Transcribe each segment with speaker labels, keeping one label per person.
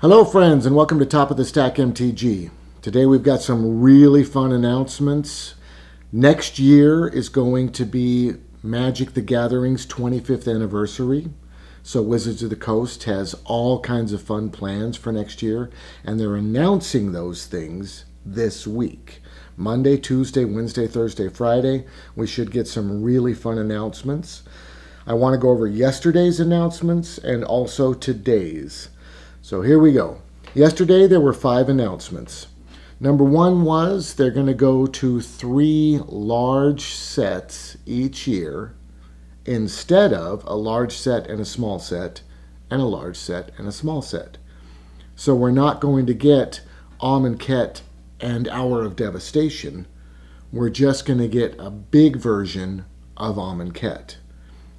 Speaker 1: Hello friends, and welcome to Top of the Stack MTG. Today we've got some really fun announcements. Next year is going to be Magic the Gathering's 25th anniversary. So Wizards of the Coast has all kinds of fun plans for next year, and they're announcing those things this week. Monday, Tuesday, Wednesday, Thursday, Friday, we should get some really fun announcements. I want to go over yesterday's announcements and also today's. So here we go. Yesterday there were 5 announcements. Number 1 was they're going to go to 3 large sets each year instead of a large set and a small set and a large set and a small set. So we're not going to get Amonkhet and Hour of Devastation. We're just going to get a big version of Amonkhet.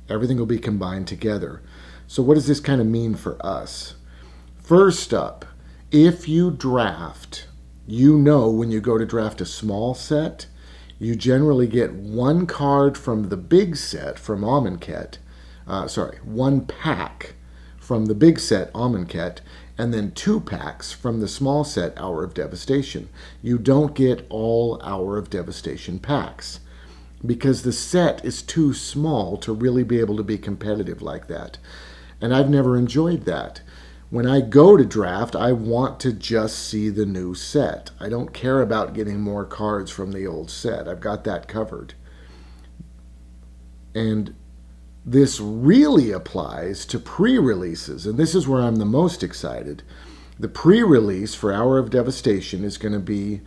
Speaker 1: Everything will be combined together. So what does this kind of mean for us? First up, if you draft, you know when you go to draft a small set, you generally get 1 card from the big set from Amonkhet, 1 pack from the big set Amonkhet, and then 2 packs from the small set Hour of Devastation. You don't get all Hour of Devastation packs because the set is too small to really be able to be competitive like that. And I've never enjoyed that. When I go to draft, I want to just see the new set. I don't care about getting more cards from the old set. I've got that covered. And this really applies to pre-releases, and this is where I'm the most excited. The pre-release for Hour of Devastation is going to be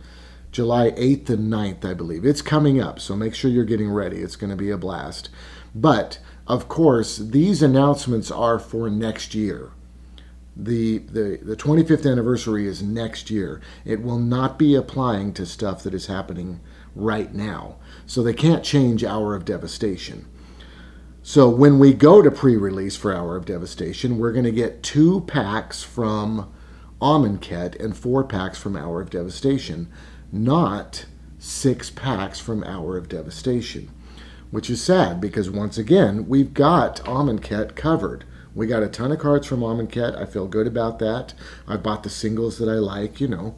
Speaker 1: July 8th and 9th, I believe. It's coming up, so make sure you're getting ready. It's going to be a blast. But, of course, these announcements are for next year. The 25th anniversary is next year. It will not be applying to stuff that is happening right now. So they can't change Hour of Devastation. So when we go to pre-release for Hour of Devastation, we're going to get 2 packs from Amonkhet and 4 packs from Hour of Devastation, not 6 packs from Hour of Devastation, which is sad because once again, we've got Amonkhet covered. We got a ton of cards from Amonkhet. I feel good about that. I bought the singles that I like, you know.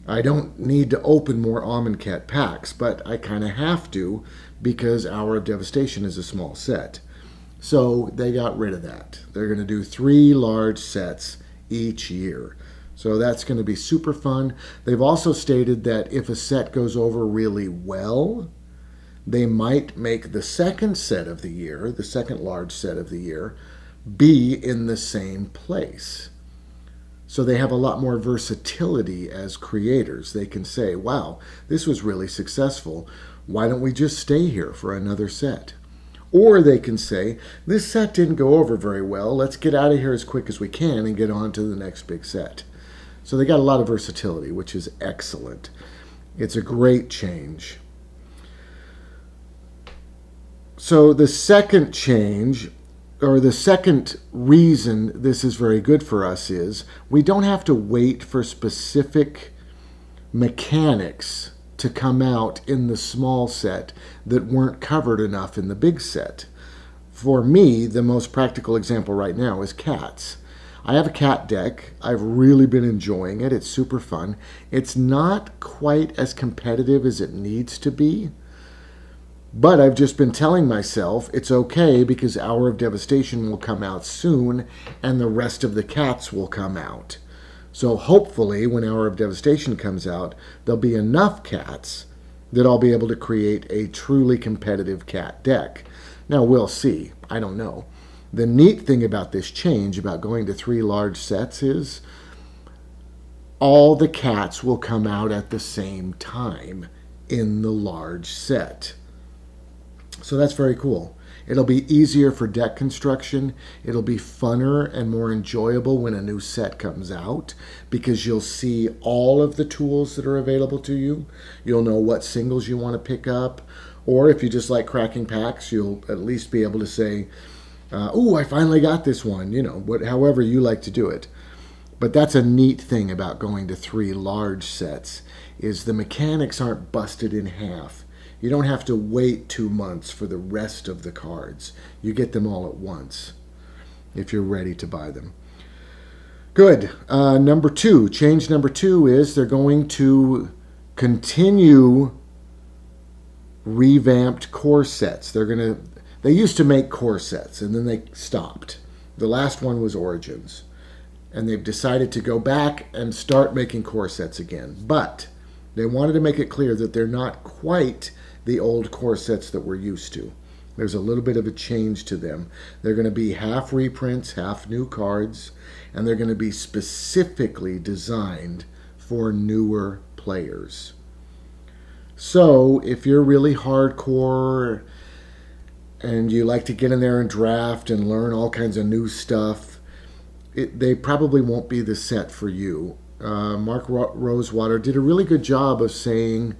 Speaker 1: I don't need to open more Amonkhet packs, but I kind of have to because Hour of Devastation is a small set. So they got rid of that. They're going to do 3 large sets each year. So that's going to be super fun. They've also stated that if a set goes over really well, they might make the second set of the year, the second large set of the year, be in the same place. So they have a lot more versatility as creators. They can say, wow, this was really successful. Why don't we just stay here for another set? Or they can say, this set didn't go over very well. Let's get out of here as quick as we can and get on to the next big set. So they got a lot of versatility, which is excellent. It's a great change. So the second change, or the second reason this is very good for us, is we don't have to wait for specific mechanics to come out in the small set that weren't covered enough in the big set. For me, the most practical example right now is cats. I have a cat deck. I've really been enjoying it. It's super fun. It's not quite as competitive as it needs to be. But I've just been telling myself it's okay because Hour of Devastation will come out soon and the rest of the cats will come out. So hopefully when Hour of Devastation comes out, there'll be enough cats that I'll be able to create a truly competitive cat deck. Now we'll see. I don't know. The neat thing about this change, about going to 3 large sets, is all the cats will come out at the same time in the large set. So that's very cool. It'll be easier for deck construction. It'll be funner and more enjoyable when a new set comes out because you'll see all of the tools that are available to you. You'll know what singles you want to pick up. Or if you just like cracking packs, you'll at least be able to say, oh, I finally got this one, you know, however you like to do it. But that's a neat thing about going to 3 large sets, is the mechanics aren't busted in half. You don't have to wait 2 months for the rest of the cards. You get them all at once if you're ready to buy them. Good. Number two, change number two is they're going to continue revamped core sets. They used to make core sets and then they stopped. The last one was Origins. And they've decided to go back and start making core sets again. But they wanted to make it clear that they're not quite the old core sets that we're used to. There's a little bit of a change to them. They're going to be half reprints, half new cards, and they're going to be specifically designed for newer players. So if you're really hardcore and you like to get in there and draft and learn all kinds of new stuff, they probably won't be the set for you. Mark Rosewater did a really good job of saying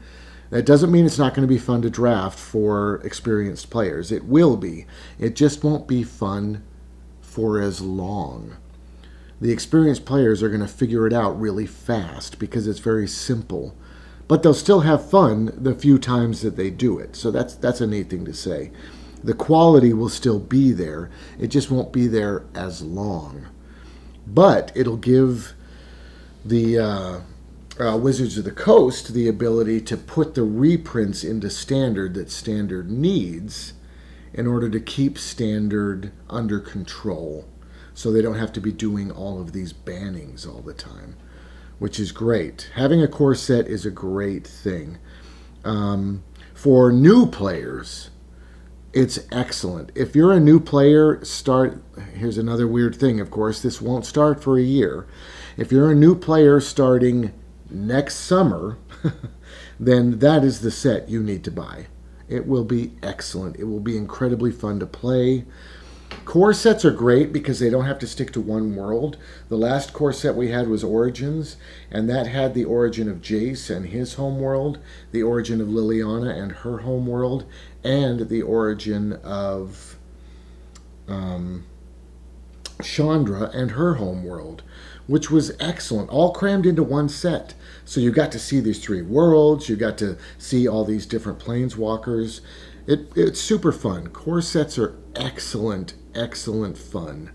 Speaker 1: that doesn't mean it's not going to be fun to draft for experienced players. It will be. It just won't be fun for as long. The experienced players are going to figure it out really fast because it's very simple. But they'll still have fun the few times that they do it. So that's a neat thing to say. The quality will still be there. It just won't be there as long. But it'll give the Wizards of the Coast the ability to put the reprints into Standard that Standard needs in order to keep Standard under control. So they don't have to be doing all of these bannings all the time, which is great. Having a core set is a great thing. For new players, it's excellent. If you're a new player, here's another weird thing, of course, this won't start for a year. If you're a new player starting next summer, then that is the set you need to buy. It will be excellent. It will be incredibly fun to play. Core sets are great because they don't have to stick to one world. The last core set we had was Origins, and that had the origin of Jace and his homeworld, the origin of Liliana and her homeworld, and the origin of Chandra and her homeworld, which was excellent, all crammed into one set. So you got to see these three worlds, you got to see all these different planeswalkers. It's super fun. Core sets are excellent, excellent fun.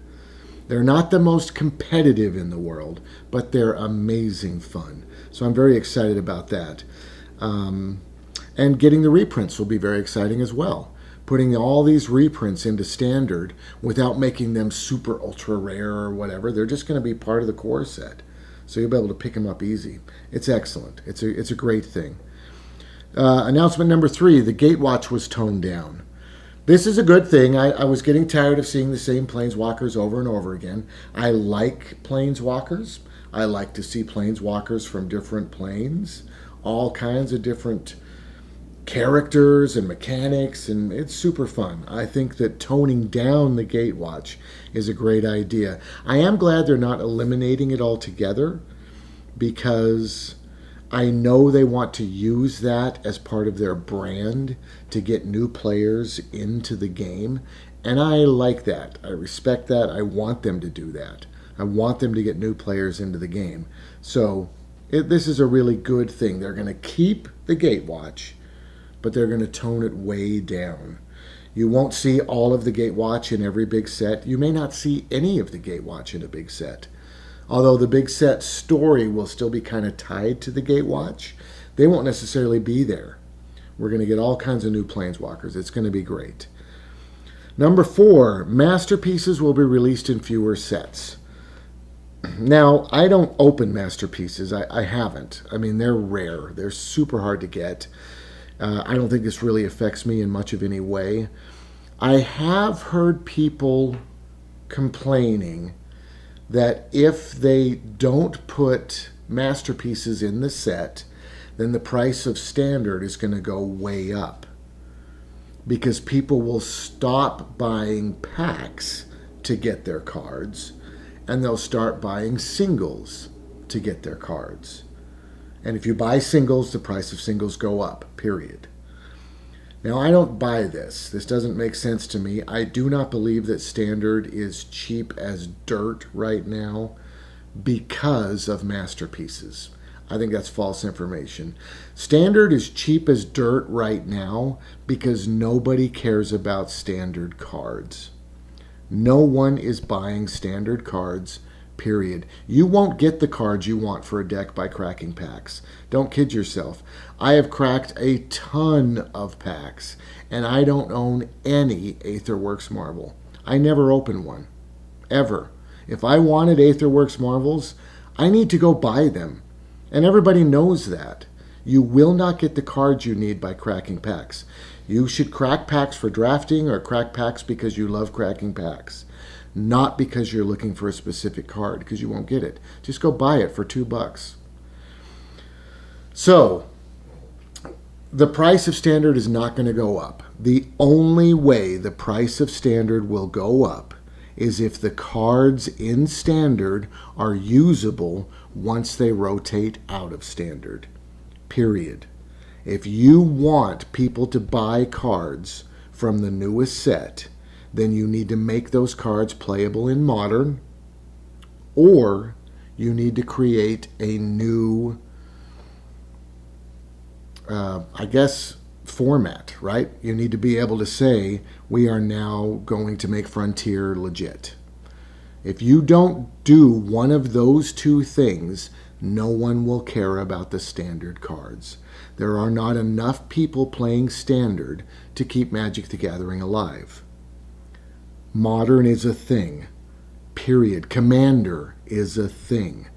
Speaker 1: They're not the most competitive in the world, but they're amazing fun. So I'm very excited about that. And getting the reprints will be very exciting as well. Putting all these reprints into Standard without making them super ultra rare or whatever. They're just going to be part of the core set. So you'll be able to pick them up easy. It's excellent. It's a great thing. Announcement number 3, the Gatewatch was toned down. This is a good thing. I was getting tired of seeing the same planeswalkers over and over again. I like planeswalkers. I like to see planeswalkers from different planes. All kinds of different characters and mechanics, and it's super fun. I think that toning down the Gatewatch is a great idea. I am glad they're not eliminating it altogether because I know they want to use that as part of their brand to get new players into the game, and I like that. I respect that. I want them to do that. I want them to get new players into the game. So this is a really good thing. They're going to keep the Gatewatch, but they're going to tone it way down. You won't see all of the Gatewatch in every big set. You may not see any of the Gatewatch in a big set. Although the big set story will still be kind of tied to the Gatewatch, they won't necessarily be there. We're going to get all kinds of new planeswalkers. It's going to be great. Number 4, masterpieces will be released in fewer sets. Now, I don't open masterpieces. I haven't. I mean, they're rare. They're super hard to get. I don't think this really affects me in much of any way. I have heard people complaining that if they don't put masterpieces in the set, then the price of Standard is going to go way up. Because people will stop buying packs to get their cards, and they'll start buying singles to get their cards. And if you buy singles, the price of singles go up, period. Now, I don't buy this. This doesn't make sense to me. I do not believe that Standard is cheap as dirt right now because of masterpieces. I think that's false information. Standard is cheap as dirt right now because nobody cares about Standard cards. No one is buying Standard cards period. You won't get the cards you want for a deck by cracking packs. Don't kid yourself. I have cracked a ton of packs, and I don't own any Aetherworks Marvel. I never open one, ever. If I wanted Aetherworks Marvels, I need to go buy them. And everybody knows that. You will not get the cards you need by cracking packs. You should crack packs for drafting or crack packs because you love cracking packs. Not because you're looking for a specific card, because you won't get it. Just go buy it for $2. So, the price of Standard is not going to go up. The only way the price of Standard will go up is if the cards in Standard are usable once they rotate out of Standard. Period. If you want people to buy cards from the newest set, then you need to make those cards playable in Modern, or you need to create a new, format, right? You need to be able to say, we are now going to make Frontier legit. If you don't do one of those two things, no one will care about the Standard cards. There are not enough people playing Standard to keep Magic the Gathering alive. Modern is a thing. Period. Commander is a thing.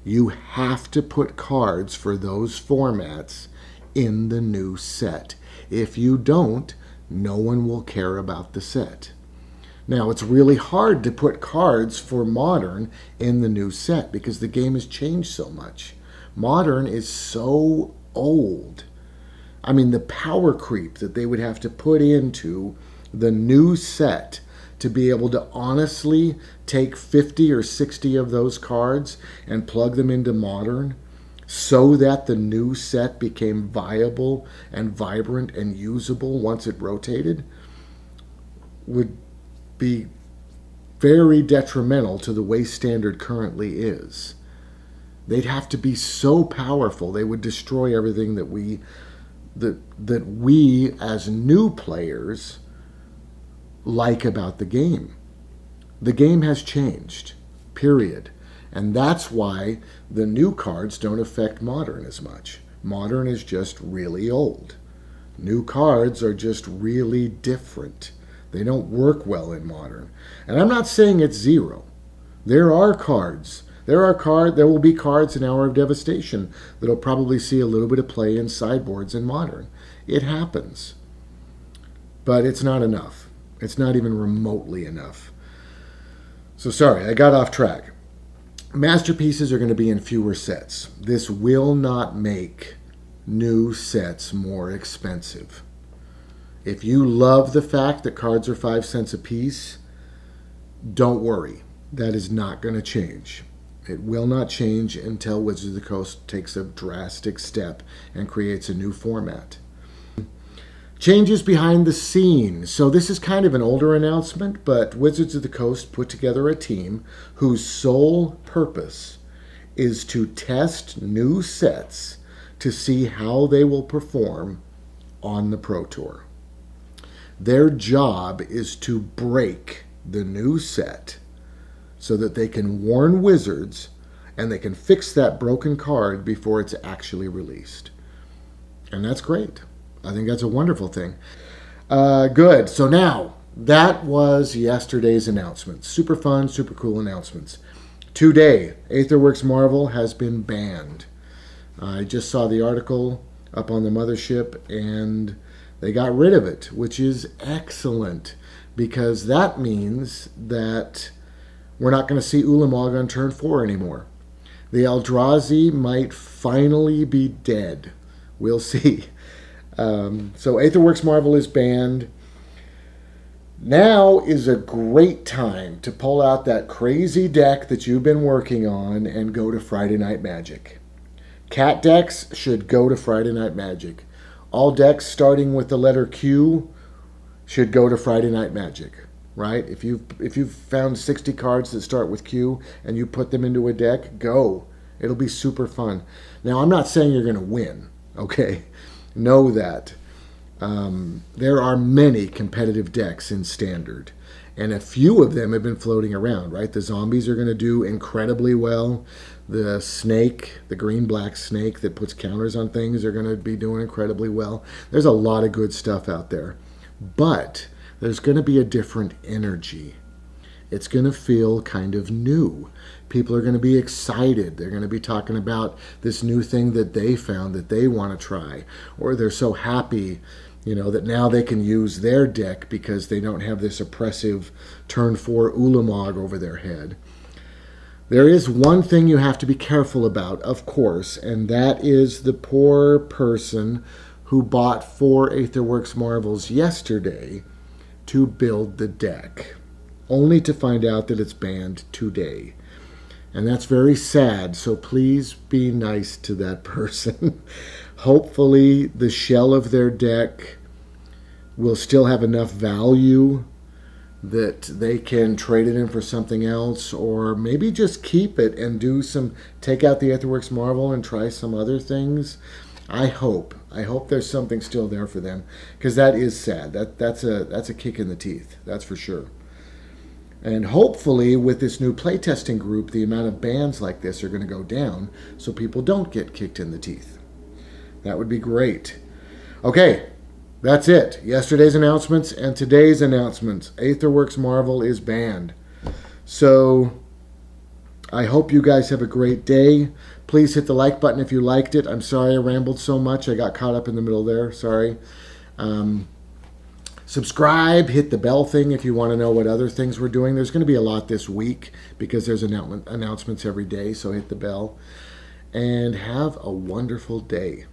Speaker 1: You have to put cards for those formats in the new set. If you don't, no one will care about the set. Now, it's really hard to put cards for Modern in the new set because the game has changed so much. Modern is so old. I mean, the power creep that they would have to put into the new set to be able to honestly take 50 or 60 of those cards and plug them into Modern so that the new set became viable and vibrant and usable once it rotated would be very detrimental to the way Standard currently is. They'd have to be so powerful, they would destroy everything that we as new players like about the game. The game has changed, period. And that's why the new cards don't affect Modern as much. Modern is just really old. New cards are just really different. They don't work well in Modern. And I'm not saying it's zero. There are cards. There will be cards in Hour of Devastation that'll probably see a little bit of play in sideboards in Modern. It happens. But it's not enough. It's not even remotely enough. So sorry, I got off track. Masterpieces are going to be in fewer sets. This will not make new sets more expensive. If you love the fact that cards are 5 cents a piece, don't worry. That is not going to change. It will not change until Wizards of the Coast takes a drastic step and creates a new format. Changes behind the scenes. So this is kind of an older announcement, but Wizards of the Coast put together a team whose sole purpose is to test new sets to see how they will perform on the Pro Tour. Their job is to break the new set so that they can warn Wizards and they can fix that broken card before it's actually released. And that's great. I think that's a wonderful thing. Good. So now, that was yesterday's announcements. Super fun, super cool announcements. Today, Aetherworks Marvel has been banned. I just saw the article up on the mothership, and they got rid of it, which is excellent, because that means that we're not going to see Ulamog on turn 4 anymore. The Eldrazi might finally be dead. We'll see. So Aetherworks Marvel is banned. Now is a great time to pull out that crazy deck that you've been working on and go to Friday Night Magic. Cat decks should go to Friday Night Magic. All decks starting with the letter Q should go to Friday Night Magic, right? If you've found 60 cards that start with Q and you put them into a deck, go. It'll be super fun. Now, I'm not saying you're going to win, okay? Know that. There are many competitive decks in Standard, and a few of them have been floating around, right? The zombies are going to do incredibly well. The snake, the green-black snake that puts counters on things, are going to be doing incredibly well. There's a lot of good stuff out there. But there's going to be a different energy. It's going to feel kind of new. People are going to be excited. They're going to be talking about this new thing that they found that they want to try. Or they're so happy, that now they can use their deck because they don't have this oppressive turn 4 Ulamog over their head. There is one thing you have to be careful about, of course, and that is the poor person who bought 4 Aetherworks Marvels yesterday to build the deck, only to find out that it's banned today. And that's very sad, so please be nice to that person. Hopefully the shell of their deck will still have enough value that they can trade it in for something else, or maybe just keep it and take out the Aetherworks Marvel and try some other things. I hope there's something still there for them, because that is sad. That's a kick in the teeth, that's for sure. And hopefully with this new playtesting group, the amount of bans like this are going to go down so people don't get kicked in the teeth. That would be great. Okay, that's it. Yesterday's announcements and today's announcements. Aetherworks Marvel is banned. So I hope you guys have a great day. Please hit the like button if you liked it. I'm sorry I rambled so much. I got caught up in the middle there. Sorry. Subscribe, hit the bell thing if you want to know what other things we're doing. There's going to be a lot this week because there's announcements every day, so hit the bell. And have a wonderful day.